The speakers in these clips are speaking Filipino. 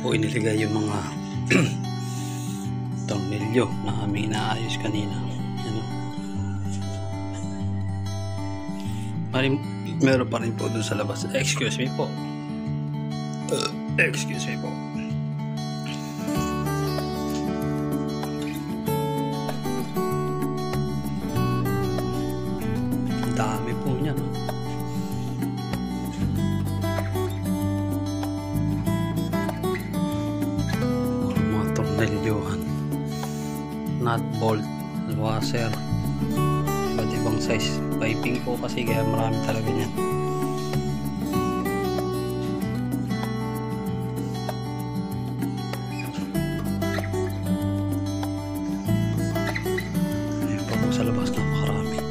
po iniligay yung mga tornilyo na aming inaayos kanina. Meron pa rin po dun sa labas. Excuse me po. Excuse me po. Dami po niya, no? Mga tornilyohan, nut, bolt, washer, iba't ibang size piping po kasi kaya marami talaga niyan. Ayun pa po sa labas, napakarami.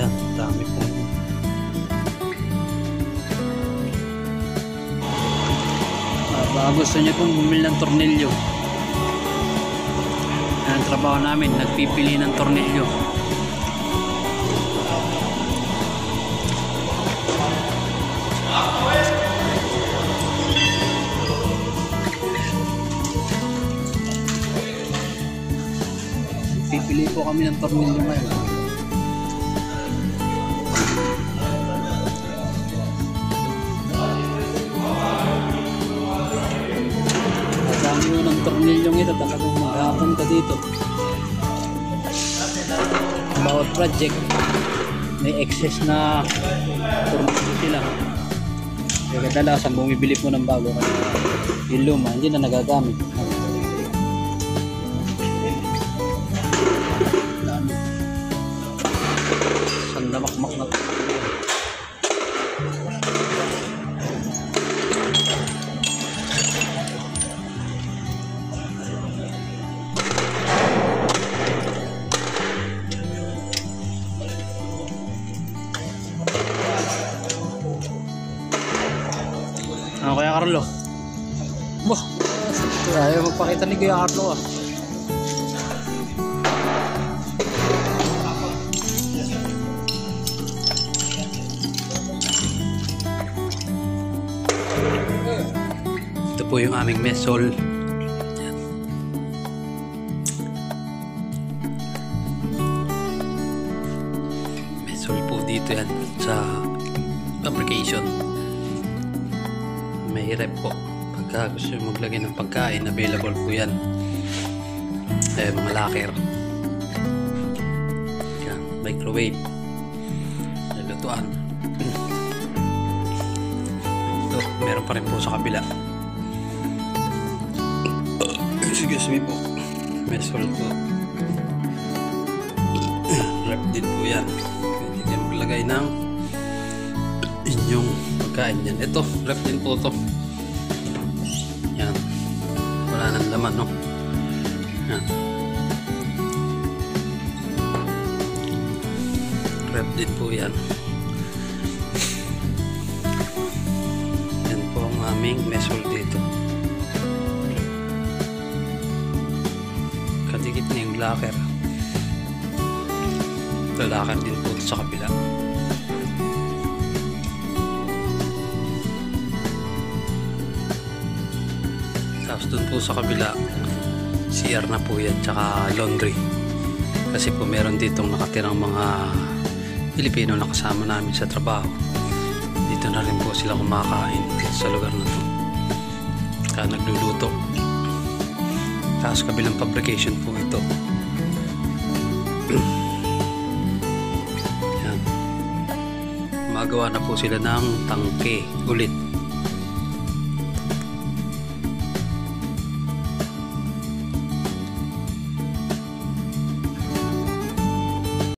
Yan, dami po. Baka gusto niyo pong bumili ng tornilyo. Yan ang trabaho namin, nagpipili ng tornilyo. Pipili po kami ng tornilyo ngayon. Ng tornilyong ito, talagang maghapon ka dito. Bawat project may excess na tornilyo sila, kaya kadalasan bumibili po ng bago kasi yung luma hindi na nagagamit. Sandamakmak na ano kaya Carlo? Bah, ayaw magpakita ni Kuya Carlo ah. Ito po yung aming mesol. Mesol po dito yan sa fabrication. May rep po pagka gusto nyo maglagay ng pagkain, available po yan. Mga locker, yan, microwave, lutuan. Ito, meron pa rin po sa kabila. Excuse me po, mesol po. Rep din po yan, pwede kayo maglagay ng inyong pagkain yan. Ito, rep din po to. Yan, wala nang laman, no? Yan, rep din po yan. Yan po ang aming mesol dito. Kadikit na yung locker. Ito, locker din po sa kabila. Tapos dun po sa kabila, CR na po yan, tsaka laundry. Kasi po meron ditong nakatirang mga Pilipino na kasama namin sa trabaho. Dito na rin po sila kumakain sa lugar na to. Kaya nagluluto. Tapos kabilang fabrication po ito. Yan. Magawa na po sila ng tangke ulit.